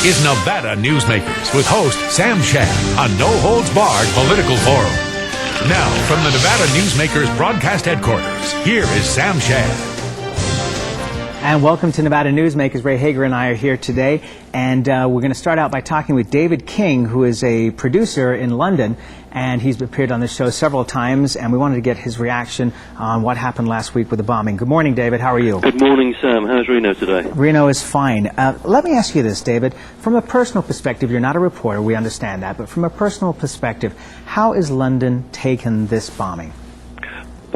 is Nevada Newsmakers with host Sam Shad, a no-holds-barred political forum. Now, from the Nevada Newsmakers broadcast headquarters, here is Sam Shad. And welcome to Nevada Newsmakers. Ray Hagar and I are here today, and we're going to start out by talking with David King, who is a producer in London, and he's appeared on this show several times, and we wanted to get his reaction on what happened last week with the bombing. Good morning, David. How are you? Good morning, Sam. How's Reno today? Reno is fine. Let me ask you this, David. From a personal perspective, you're not a reporter, we understand that, but from a personal perspective, how is London taken this bombing?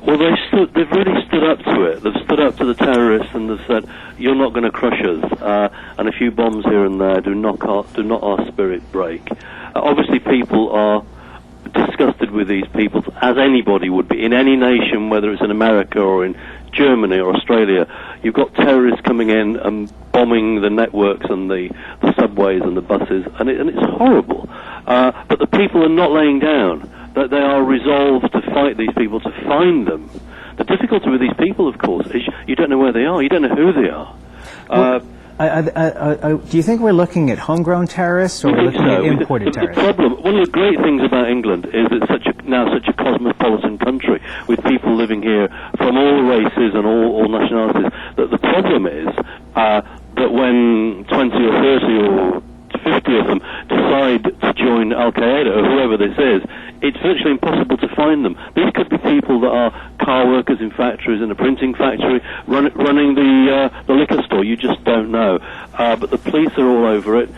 Well, they've really stood up to it. They've stood up to the terrorists and they've said, you're not going to crush us. And a few bombs here and there do not our spirit break. Obviously, people are disgusted with these people, as anybody would be. In any nation, whether it's in America or in Germany or Australia, you've got terrorists coming in and bombing the networks and the subways and the buses, and it's horrible. But the people are not laying down. That they are resolved to fight these people, to find them. The difficulty with these people, of course, is you don't know where they are. You don't know who they are. Do you think we're looking at homegrown terrorists or looking at imported terrorists? The problem, one of the great things about England is it's now such a cosmopolitan country with people living here from all races and all nationalities. That the problem is that when 20 or 30 or 50 of them decide to join Al-Qaeda or whoever this is, it's virtually impossible to find them. These could be people that are car workers in factories, in a printing factory, running the liquor store. You just don't know. But the police are all over it.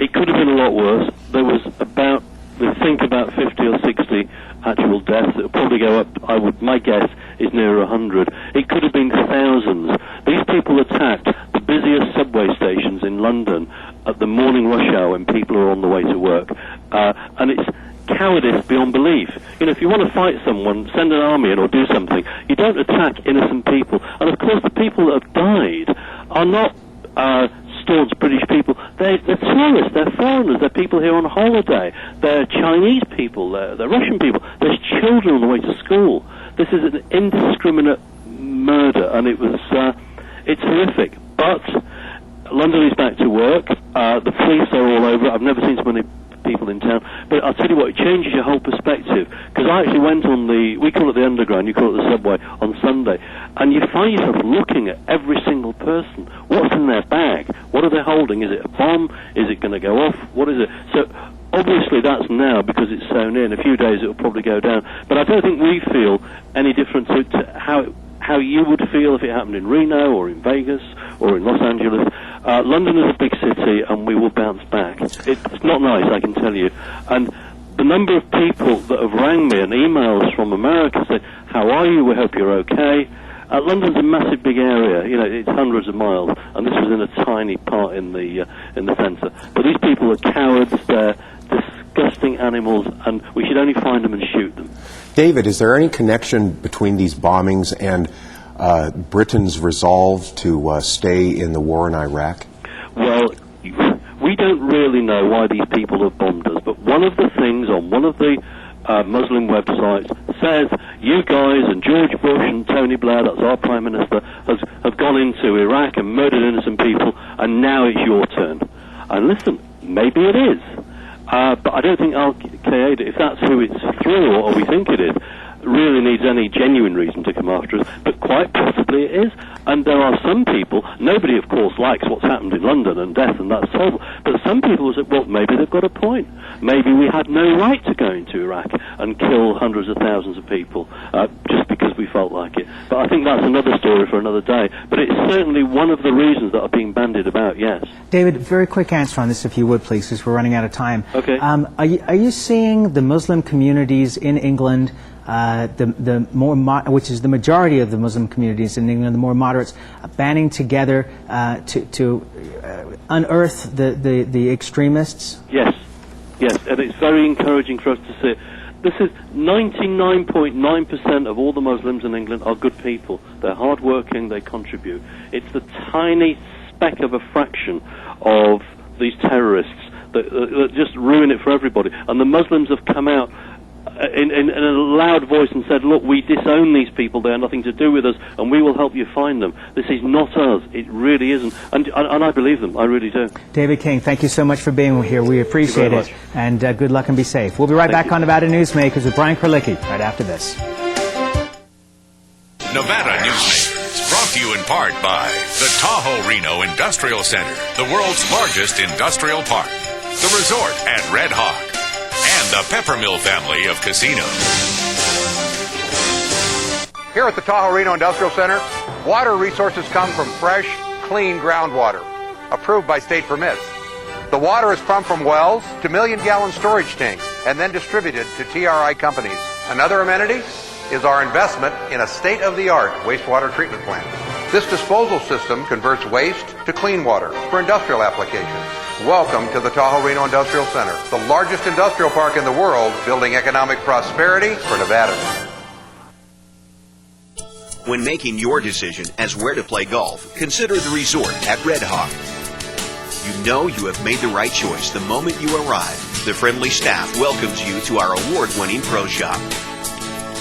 It could have been a lot worse. There was about 50 or 60 actual deaths. It'll probably go up, my guess is near 100. It could have been thousands. These people attacked the busiest subway stations in London at the morning rush hour when people are on the way to work. And it's cowardice beyond belief. You know, if you want to fight someone, send an army in or do something. You don't attack innocent people. And of course, the people that have died are not staunch British people. They're tourists. They're foreigners. They're people here on holiday. They're Chinese people. They're Russian people. There's children on the way to school. This is an indiscriminate murder, and it's horrific. But London is back to work. The police are all over it. I've never seen so many people in town. But I'll tell you what, it changes your whole perspective. Because I actually went on we call it the Underground, you call it the subway, on Sunday. And you find yourself looking at every single person. What's in their bag? What are they holding? Is it a bomb? Is it going to go off? What is it? So obviously that's now because it's so near. In a few days it will probably go down. But I don't think we feel any different to how you would feel if it happened in Reno or in Vegas or in Los Angeles. London is a big city, and we will bounce back. It's not nice, I can tell you. And the number of people that have rang me and emails from America say, how are you? We hope you're okay. London's a massive big area. You know, it's hundreds of miles, and this was in a tiny part in the centre. But these people are cowards. They're disgusting animals, and we should only find them and shoot them. David, is there any connection between these bombings and Britain's resolve to stay in the war in Iraq? Well, we don't really know why these people have bombed us, but one of the things on one of the Muslim websites says you guys and George Bush and Tony Blair, that's our Prime Minister, have gone into Iraq and murdered innocent people, and now it's your turn. And listen, maybe it is. But I don't think Al-Qaeda, if that's who it's through, or we think it is, really needs any genuine reason to come after us, but quite possibly it is. And there are some people, nobody of course likes what's happened in London and death, and that's horrible, but some people will say, well, maybe they've got a point. Maybe we had no right to go into Iraq and kill hundreds of thousands of people just because we felt like it. But I think that's another story for another day. But it's certainly one of the reasons that are being bandied about, yes. David, very quick answer on this, if you would, please, because we're running out of time. Okay. Are you seeing the Muslim communities in England, which is the majority of the Muslim communities in England, the more moderates, banding together to unearth the extremists? Yes, and it's very encouraging for us to see. This is 99.9% of all the Muslims in England are good people. They're hard-working, they contribute. It's the tiny speck of a fraction of these terrorists that just ruin it for everybody. And the Muslims have come out in a loud voice and said, look, we disown these people, they have nothing to do with us, and we will help you find them. This is not us. It really isn't. And I believe them. I really do. David King, thank you so much for being here. We appreciate it. And good luck and be safe. We'll be right back on Nevada Newsmakers with Brian Krolicki right after this. Nevada Newsmakers, brought to you in part by the Tahoe Reno Industrial Center, the world's largest industrial park, the resort at Red Hawk, and the Peppermill family of casinos. Here at the Tahoe Reno Industrial Center, water resources come from fresh, clean groundwater, approved by state permits. The water is pumped from wells to million-gallon storage tanks and then distributed to TRI companies. Another amenity is our investment in a state-of-the-art wastewater treatment plant. This disposal system converts waste to clean water for industrial applications. Welcome to the Tahoe Reno Industrial Center, the largest industrial park in the world, building economic prosperity for Nevada. When making your decision as where to play golf, consider the resort at Red Hawk. You know you have made the right choice the moment you arrive. The friendly staff welcomes you to our award-winning pro shop.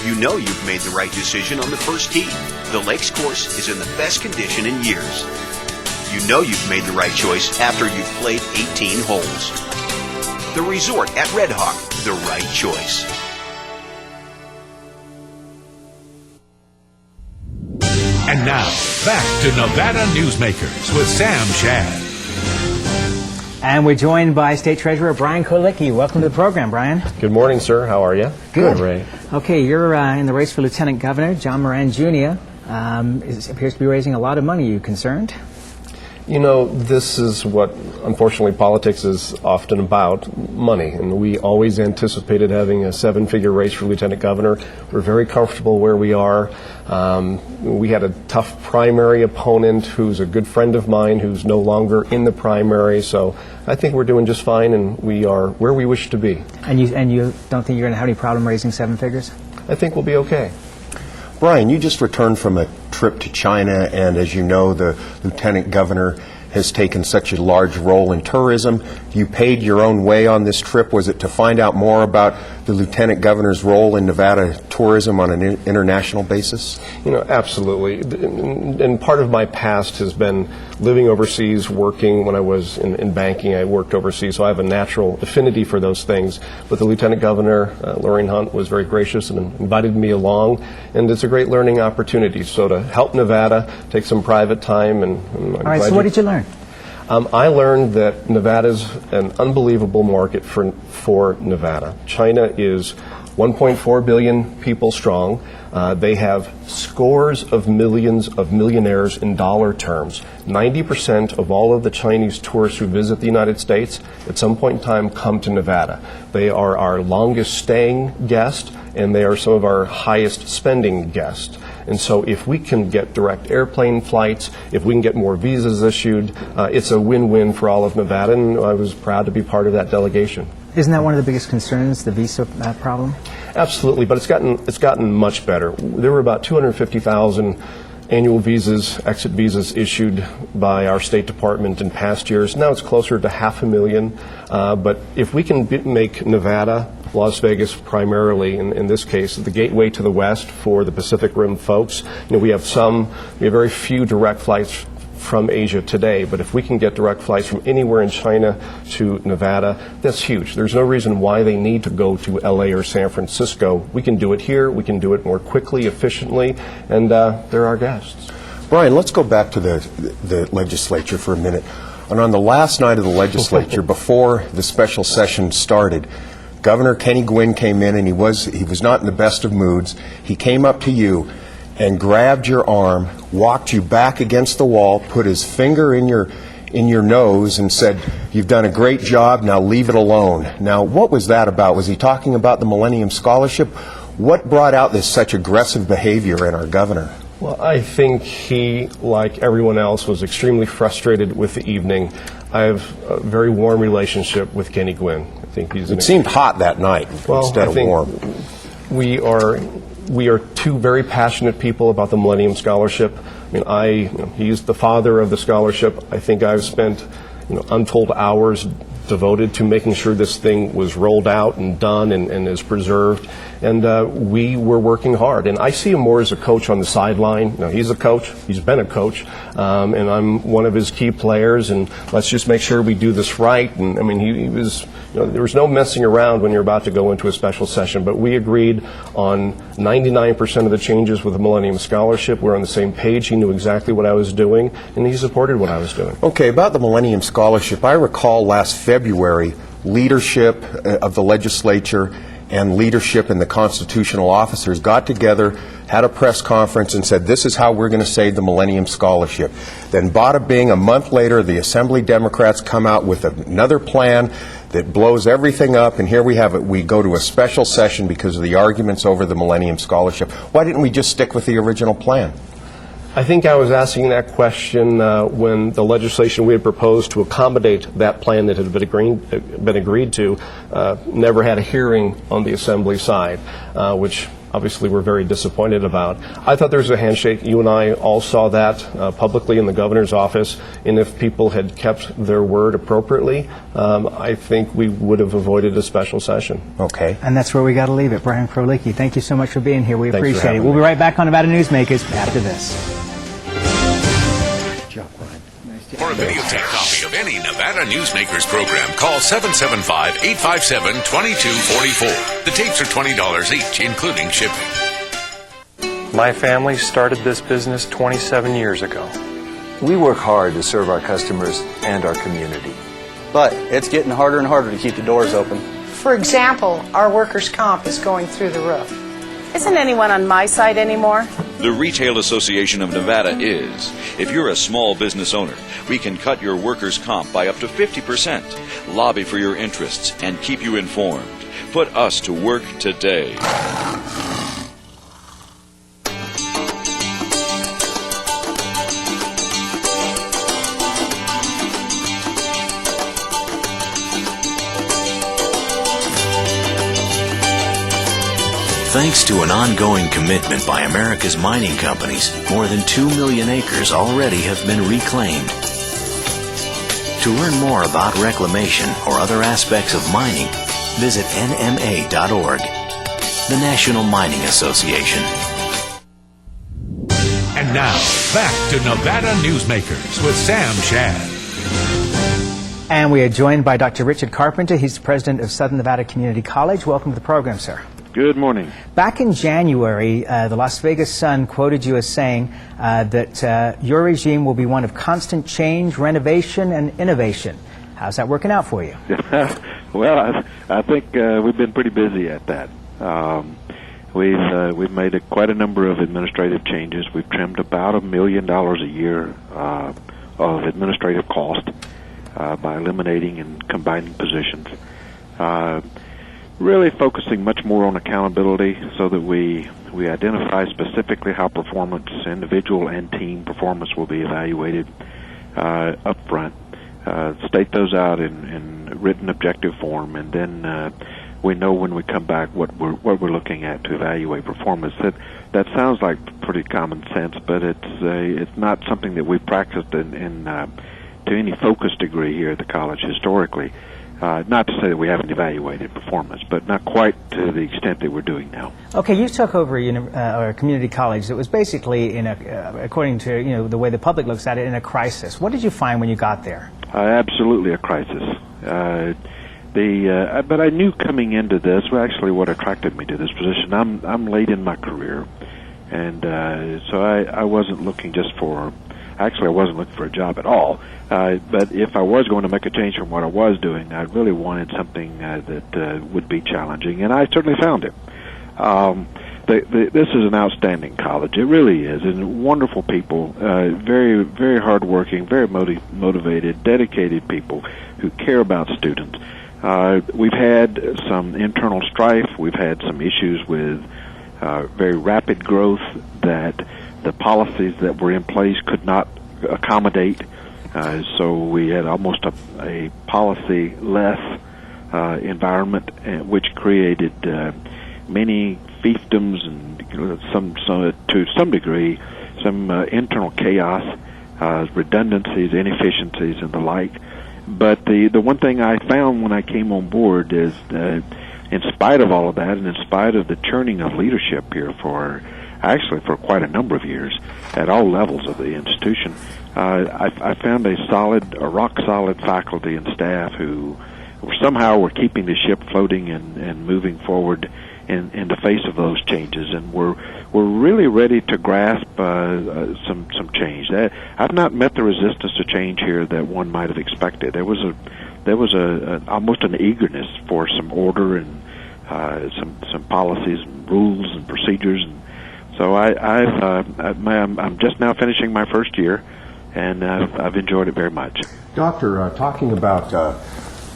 You know you've made the right decision on the first tee. The Lakes course is in the best condition in years. You know you've made the right choice after you've played 18 holes. The resort at Red Hawk, the right choice. And now, back to Nevada Newsmakers with Sam Shad. And we're joined by State Treasurer Brian Krolicki. Welcome to the program, Brian. Good morning, sir. How are you? Good. Ray. Okay, you're in the race for Lieutenant Governor. John Moran Jr. Appears to be raising a lot of money. Are you concerned? You know, this is what, unfortunately, politics is often about, money. And we always anticipated having a seven-figure race for Lieutenant Governor. We're very comfortable where we are. We had a tough primary opponent who's a good friend of mine who's no longer in the primary. So I think we're doing just fine, and we are where we wish to be. And you don't think you're going to have any problem raising seven figures? I think we'll be okay. Brian, you just returned from a trip to China, and as you know, the Lieutenant Governor has taken such a large role in tourism. You paid your own way on this trip. Was it to find out more about the Lieutenant Governor's role in Nevada tourism on an international basis? You know, absolutely. And part of my past has been living overseas, working. When I was in banking, I worked overseas, so I have a natural affinity for those things. But the Lieutenant Governor, Lorraine Hunt, was very gracious and invited me along, and it's a great learning opportunity. So to help Nevada, take some private time. All right, so what did you learn? I learned that Nevada's an unbelievable market for Nevada. China is 1.4 billion people strong. They have scores of millions of millionaires in dollar terms. 90% of all of the Chinese tourists who visit the United States at some point in time come to Nevada. They are our longest staying guest, and they are some of our highest spending guests. And so if we can get direct airplane flights, if we can get more visas issued, it's a win-win for all of Nevada, and I was proud to be part of that delegation. Isn't that one of the biggest concerns, the visa problem? Absolutely, but it's gotten much better. There were about 250,000 annual visas, exit visas issued by our State Department in past years. Now it's closer to 500,000. But if we can make Nevada, Las Vegas primarily, in this case, the gateway to the West for the Pacific Rim folks, we have very few direct flights from Asia today, but if we can get direct flights from anywhere in China to Nevada, that's huge. There's no reason why they need to go to LA or San Francisco. We can do it here, we can do it more quickly, efficiently, and they're our guests. Brian, let's go back to the legislature for a minute. And on the last night of the legislature, before the special session started, Governor Kenny Gwinn came in, and he was not in the best of moods. He came up to you and grabbed your arm, walked you back against the wall, put his finger in your nose and said, "You've done a great job, now leave it alone." Now, what was that about? Was he talking about the Millennium Scholarship? What brought out this such aggressive behavior in our governor? Well, I think he, like everyone else, was extremely frustrated with the evening. I have a very warm relationship with Kenny Gwinn. I think it seemed hot that night instead of warm. We are two very passionate people about the Millennium Scholarship. I mean, he's the father of the scholarship. I think I've spent untold hours devoted to making sure this thing was rolled out and done and is preserved. And we were working hard. And I see him more as a coach on the sideline. Now, he's a coach. He's been a coach. And I'm one of his key players. And let's just make sure we do this right. And, I mean, he was, there was no messing around when you're about to go into a special session. But we agreed on 99% of the changes with the Millennium Scholarship. We're on the same page. He knew exactly what I was doing, and he supported what I was doing. Okay, about the Millennium Scholarship, I recall last February, leadership of the legislature and leadership and the constitutional officers got together, had a press conference, and said, this is how we're going to save the Millennium Scholarship. Then bada bing, a month later, the Assembly Democrats come out with another plan that blows everything up, and here we have it. We go to a special session because of the arguments over the Millennium Scholarship. Why didn't we just stick with the original plan? I think I was asking that question when the legislation we had proposed to accommodate that plan that had been agreed to never had a hearing on the Assembly side, which obviously we're very disappointed about. I thought there was a handshake. You and I all saw that publicly in the governor's office, and if people had kept their word appropriately, I think we would have avoided a special session. Okay. And that's where we got to leave it. Brian Krolicki, thank you so much for being here. We Thanks appreciate it. me. We'll be right back on Nevada Newsmakers after this. For a videotape copy of any Nevada Newsmakers program, call 775-857-2244. The tapes are $20 each, including shipping. My family started this business 27 years ago. We work hard to serve our customers and our community. But it's getting harder and harder to keep the doors open. For example, our workers' comp is going through the roof. Isn't anyone on my side anymore? The Retail Association of Nevada is. If you're a small business owner, we can cut your workers' comp by up to 50%, lobby for your interests, and keep you informed. Put us to work today. Thanks to an ongoing commitment by America's mining companies, more than 2 million acres already have been reclaimed. To learn more about reclamation or other aspects of mining, visit nma.org, the National Mining Association. And now, back to Nevada Newsmakers with Sam Shad. And we are joined by Dr. Richard Carpenter. He's the president of Southern Nevada Community College. Welcome to the program, sir. Good morning. Back in January, the Las Vegas Sun quoted you as saying that your regime will be one of constant change, renovation, and innovation. How's that working out for you? Well, I think we've been pretty busy at that. We've made quite a number of administrative changes. We've trimmed about $1 million a year of administrative cost by eliminating and combining positions. Really focusing much more on accountability so that we identify specifically how performance, individual and team performance, will be evaluated up front. State those out in written objective form, and then we know when we come back what we're looking at to evaluate performance. That sounds like pretty common sense, but it's not something that we've practiced to any focus degree here at the college historically. Not to say that we haven't evaluated performance, but not quite to the extent that we're doing now. Okay, you took over a community college that was basically according to the way the public looks at it, in a crisis. What did you find when you got there? Absolutely a crisis. But I knew coming into this, well, actually what attracted me to this position. I'm late in my career, and so I wasn't looking just for. Actually, I wasn't looking for a job at all. But if I was going to make a change from what I was doing, I really wanted something that would be challenging, and I certainly found it. This is an outstanding college. It really is, and wonderful people, very, very hardworking, very motivated, dedicated people who care about students. We've had some internal strife. We've had some issues with very rapid growth that the policies that were in place could not accommodate. So we had almost a policy-less environment, which created many fiefdoms and to some degree, some internal chaos, redundancies, inefficiencies, and the like. But the one thing I found when I came on board is, in spite of all of that, and in spite of the churning of leadership here for quite a number of years at all levels of the institution, I found a rock-solid faculty and staff who somehow were keeping the ship floating and moving forward in the face of those changes, and we're really ready to grasp some change. I've not met the resistance to change here that one might have expected. There was almost an eagerness for some order and some policies and rules and procedures. And so I'm just now finishing my first year, and I've enjoyed it very much. Doctor, talking about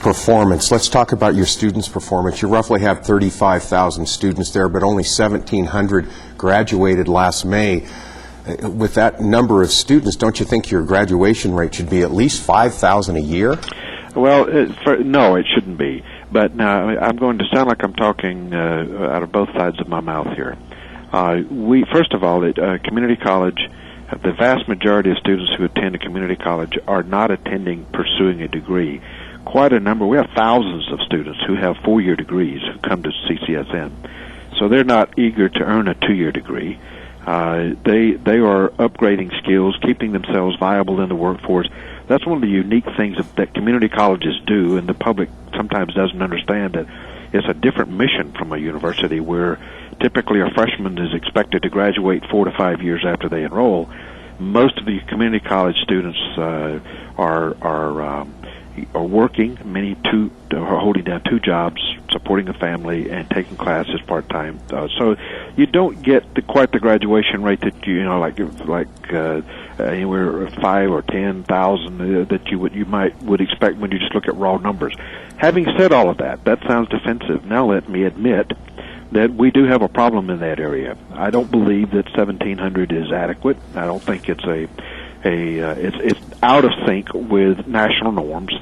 performance, let's talk about your students' performance. You roughly have 35,000 students there, but only 1,700 graduated last May. With that number of students, don't you think your graduation rate should be at least 5,000 a year? Well, no, it shouldn't be. But now I'm going to sound like I'm talking out of both sides of my mouth here. First of all, at community college, the vast majority of students who attend a community college are not attending pursuing a degree. Quite a number. We have thousands of students who have 4-year degrees who come to CCSN. So they're not eager to earn a 2-year degree. They are upgrading skills, keeping themselves viable in the workforce. That's one of the unique things that community colleges do, and the public sometimes doesn't understand that it's a different mission from a university where typically a freshman is expected to graduate 4 to 5 years after they enroll. Most of the community college students are working, many are holding down 2 jobs, supporting a family, and taking classes part-time. So you don't get quite the graduation rate that anywhere 5 or 10,000 that you would expect when you just look at raw numbers. Having said all of that, that sounds defensive. Now let me admit that we do have a problem in that area. I don't believe that 1,700 is adequate. I don't think it's it's out of sync with national norms.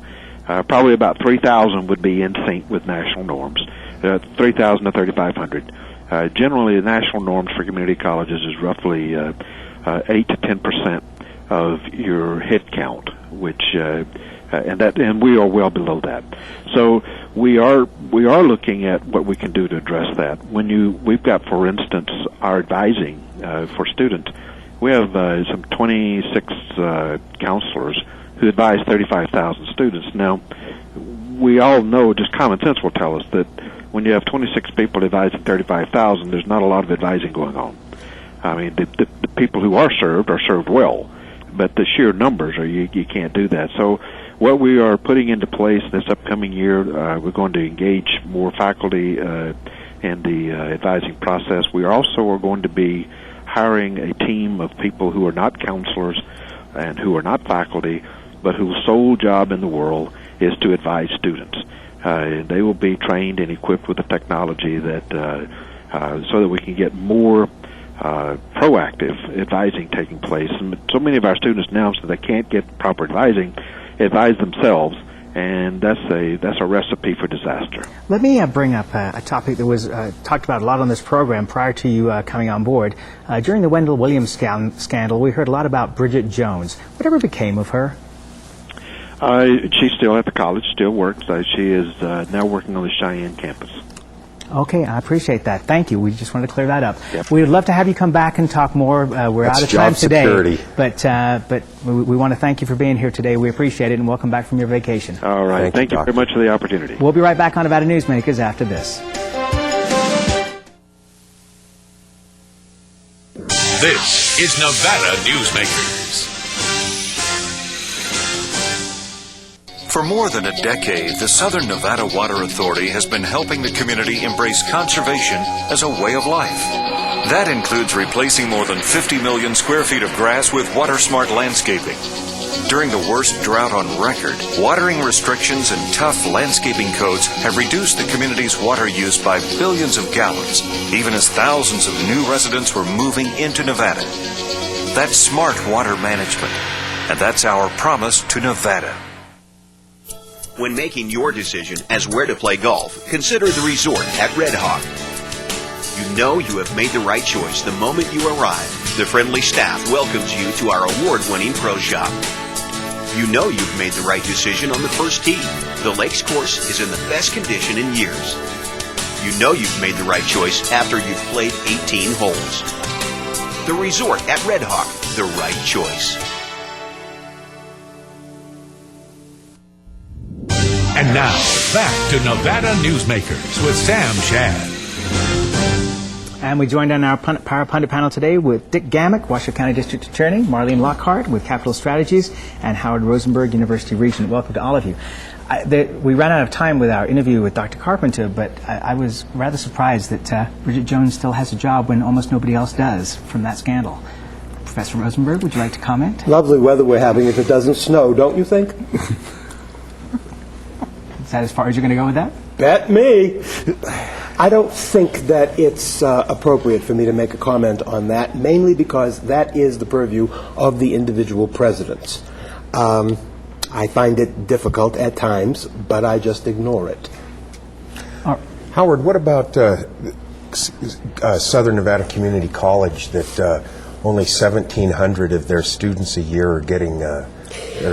Probably about 3,000 would be in sync with national norms. 3,000 to 3,500. Generally, the national norms for community colleges is roughly 8 to 10% of your head count, which and we are well below that. So we are looking at what we can do to address that. We've got, for instance, our advising for students. We have some 26 counselors who advise 35,000 students. Now, we all know, just common sense will tell us that when you have 26 people advising 35,000, there's not a lot of advising going on. I mean, the people who are served well, but the sheer numbers you can't do that. So what we are putting into place this upcoming year, we're going to engage more faculty in the advising process. We also are going to be hiring a team of people who are not counselors and who are not faculty, but whose sole job in the world is to advise students. They will be trained and equipped with the technology that so that we can get more proactive advising taking place. And so many of our students now, so they can't get proper advising, advise themselves, and that's a recipe for disaster. Let me bring up a topic that was talked about a lot on this program prior to you coming on board. During the Wendell Williams scandal, we heard a lot about Bridget Jones. Whatever became of her? She's still at the college, still works. She is now working on the Cheyenne campus. Okay, I appreciate that. Thank you. We just wanted to clear that up. Yep. We would love to have you come back and talk more. We're out of time today. Security. But we want to thank you for being here today. We appreciate it, and welcome back from your vacation. All right. Thank you very much for the opportunity. We'll be right back on Nevada Newsmakers after this. This is Nevada Newsmakers. For more than a decade, the Southern Nevada Water Authority has been helping the community embrace conservation as a way of life. That includes replacing more than 50 million square feet of grass with water-smart landscaping. During the worst drought on record, watering restrictions and tough landscaping codes have reduced the community's water use by billions of gallons, even as thousands of new residents were moving into Nevada. That's smart water management, and that's our promise to Nevada. When making your decision as where to play golf, consider the resort at Red Hawk. You know you have made the right choice the moment you arrive. The friendly staff welcomes you to our award-winning pro shop. You know you've made the right decision on the first tee. The Lakes course is in the best condition in years. You know you've made the right choice after you've played 18 holes. The resort at Red Hawk, the right choice. And now, back to Nevada Newsmakers with Sam Shad. And we joined on our Power Pundit panel today with Dick Gammick, Washoe County District Attorney, Marlene Lockard with Capital Strategies, and Howard Rosenberg, University Regent. Welcome to all of you. We ran out of time with our interview with Dr. Carpenter, but I was rather surprised that Bridget Jones still has a job when almost nobody else does from that scandal. Professor Rosenberg, would you like to comment? Lovely weather we're having if it doesn't snow, don't you think? Is that as far as you're going to go with that? Bet me. I don't think that it's appropriate for me to make a comment on that, mainly because that is the purview of the individual presidents. I find it difficult at times, but I just ignore it. Howard, what about Southern Nevada Community College that only 1,700 of their students a year are getting are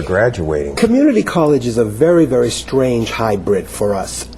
graduating? Community college is a very, very strange hybrid for us.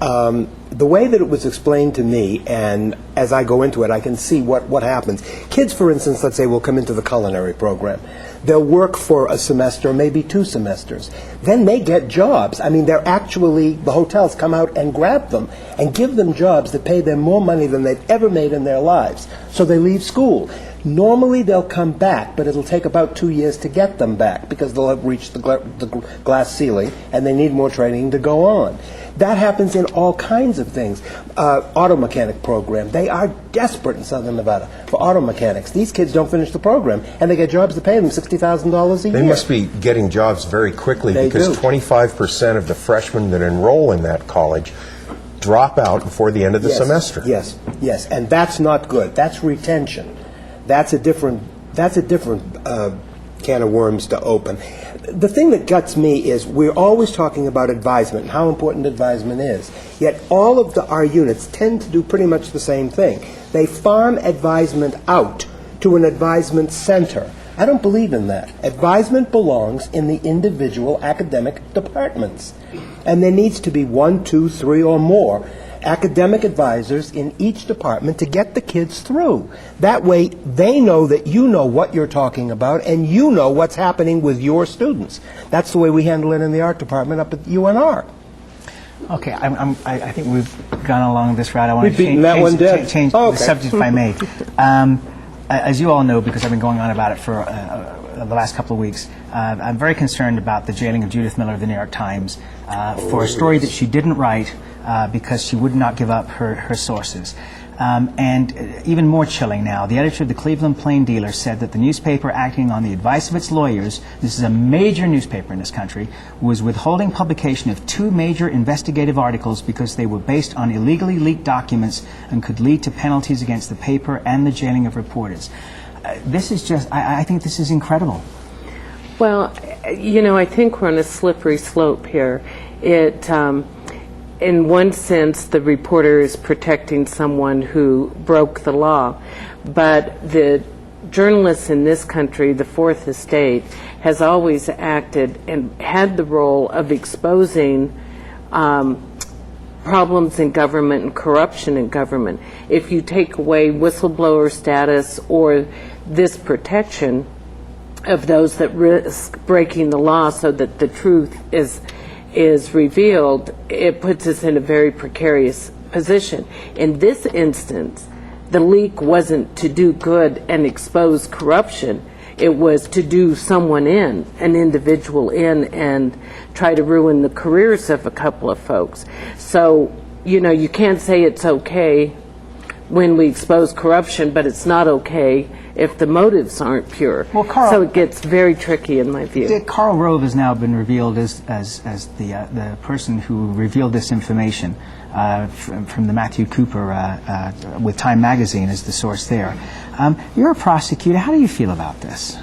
The way that it was explained to me, and as I go into it, I can see what happens. Kids, for instance, let's say, will come into the culinary program. They'll work for a semester, maybe 2 semesters. Then they get jobs. I mean, they're actually, the hotels come out and grab them and give them jobs that pay them more money than they've ever made in their lives. So they leave school. Normally they'll come back, but it'll take about 2 years to get them back because they'll have reached the glass ceiling and they need more training to go on. That happens in all kinds of things. Auto mechanic program. They are desperate in Southern Nevada for auto mechanics. These kids don't finish the program, and they get jobs that pay them $60,000 a year. They must be getting jobs very quickly because 25% of the freshmen that enroll in that college drop out before the end of the semester. Yes, and that's not good. That's retention. That's a different can of worms to open. The thing that guts me is we're always talking about advisement and how important advisement is. Yet all of our units tend to do pretty much the same thing. They farm advisement out to an advisement center. I don't believe in that. Advisement belongs in the individual academic departments. And there needs to be 1, 2, 3 or more academic advisors in each department to get the kids through. That way they know that you know what you're talking about and you know what's happening with your students. That's the way we handle it in the art department up at UNR. Okay, I think we've gone along this route. I want to change the subject if I may. As you all know, because I've been going on about it for the last couple of weeks, I'm very concerned about the jailing of Judith Miller of the New York Times for a story that she didn't write because she would not give up her sources. And even more chilling now, the editor of the Cleveland Plain Dealer said that the newspaper, acting on the advice of its lawyers, this is a major newspaper in this country, was withholding publication of 2 major investigative articles because they were based on illegally leaked documents and could lead to penalties against the paper and the jailing of reporters. This is just, I think this is incredible. Well, you know, I think we're on a slippery slope here. In one sense, the reporter is protecting someone who broke the law, but the journalists in this country, the Fourth Estate, has always acted and had the role of exposing problems in government and corruption in government. If you take away whistleblower status or this protection of those that risk breaking the law so that the truth is revealed, it puts us in a very precarious position. In this instance, the leak wasn't to do good and expose corruption. It was to do someone in, an individual in, and try to ruin the careers of a couple of folks. So, you know, you can't say it's okay when we expose corruption, but it's not okay if the motives aren't pure. Well, Carl, so it gets very tricky in my view. Karl Rove has now been revealed as the person who revealed this information from the Matthew Cooper with Time Magazine as the source there. You're a prosecutor. How do you feel about this?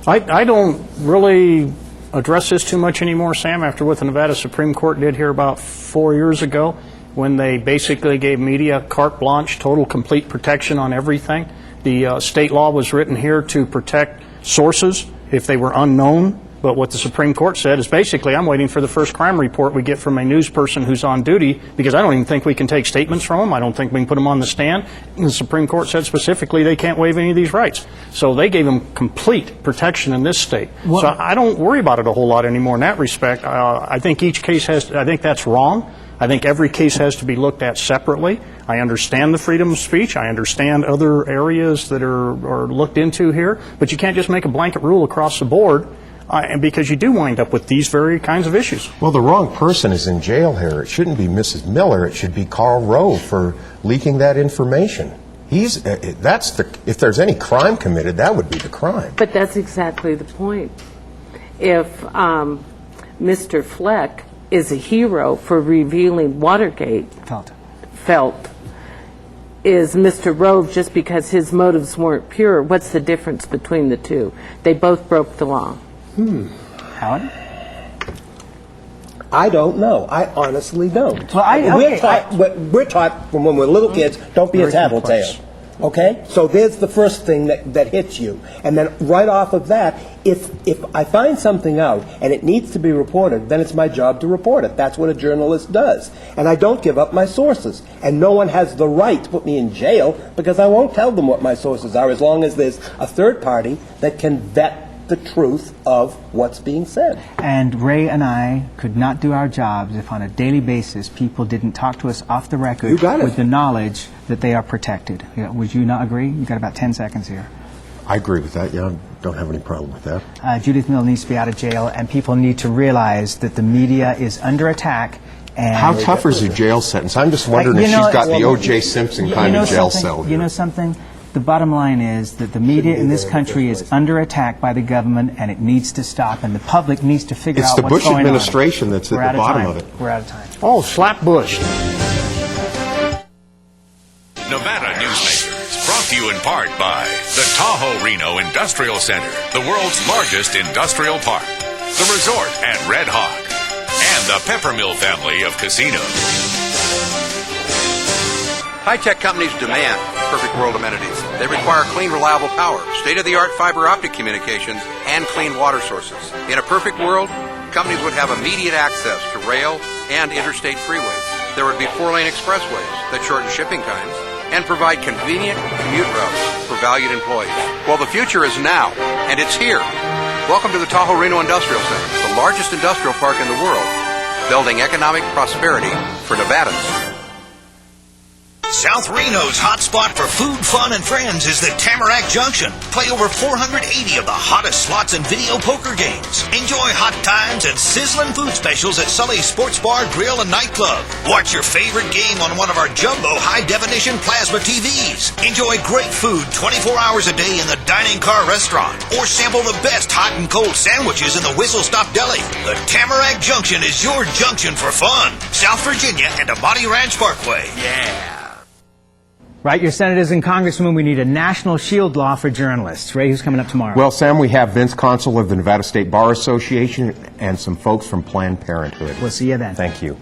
I don't really address this too much anymore, Sam, after what the Nevada Supreme Court did here about 4 years ago when they basically gave media carte blanche, total complete protection on everything. The state law was written here to protect sources if they were unknown But what the Supreme Court said is basically, I'm waiting for the first crime report we get from a news person who's on duty, because I don't even think we can take statements from them. I don't think we can put them on the stand. And the Supreme Court said specifically they can't waive any of these rights. So they gave them complete protection in this state. Well, so I don't worry about it a whole lot anymore in that respect. I think each case I think that's wrong. I think every case has to be looked at separately. I understand the freedom of speech. I understand other areas that are looked into here. But you can't just make a blanket rule across the board, and because you do wind up with these very kinds of issues. Well, the wrong person is in jail here. It shouldn't be Mrs. Miller. It should be Carl Rowe for leaking that information. If there's any crime committed, that would be the crime. But that's exactly the point. If Mr. Fleck is a hero for revealing Watergate, felt is Mr. Rove just because his motives weren't pure. What's the difference between the two? They both broke the law. Howard? I don't know. I honestly don't. Well, we're taught from when we're little kids, don't be a tattletale. Okay? So there's the first thing that hits you. And then right off of that, if I find something out and it needs to be reported, then it's my job to report it. That's what a journalist does. And I don't give up my sources. And no one has the right to put me in jail because I won't tell them what my sources are as long as there's a third party that can vet the truth of what's being said. And Ray and I could not do our jobs if on a daily basis people didn't talk to us off the record with the knowledge that they are protected. Would you not agree? You've got about 10 seconds here. I agree with that. Yeah, I don't have any problem with that. Judith Mill needs to be out of jail, and people need to realize that the media is under attack. And how tough is a jail sentence? I'm just wondering if she's got the O.J. Simpson kind of jail cell here. You know something? The bottom line is that the media in this country is under attack by the government, and it needs to stop, and the public needs to figure out what's going on. It's the Bush administration that's at the bottom of it. We're out of time. Oh, slap Bush. Nevada Newsmakers, brought to you in part by the Tahoe Reno Industrial Center, the world's largest industrial park, the resort at Red Hawk, and the Peppermill family of casinos. High-tech companies demand perfect world amenities. They require clean, reliable power, state-of-the-art fiber optic communications, and clean water sources. In a perfect world, companies would have immediate access to rail and interstate freeways. There would be 4-lane expressways that shorten shipping times and provide convenient commute routes for valued employees. Well, the future is now, and it's here. Welcome to the Tahoe Reno Industrial Center, the largest industrial park in the world, building economic prosperity for Nevadans. South Reno's hotspot for food, fun, and friends is the Tamarack Junction. Play over 480 of the hottest slots and video poker games. Enjoy hot times and sizzling food specials at Sully's Sports Bar, Grill, and Nightclub. Watch your favorite game on one of our jumbo high-definition plasma TVs. Enjoy great food 24 hours a day in the Dining Car Restaurant. Or sample the best hot and cold sandwiches in the Whistle Stop Deli. The Tamarack Junction is your junction for fun. South Virginia and Amati Ranch Parkway. Yeah. Right, your senators and congressmen, we need a national shield law for journalists. Ray, who's coming up tomorrow? Well, Sam, we have Vince Consul of the Nevada State Bar Association and some folks from Planned Parenthood. We'll see you then. Thank you.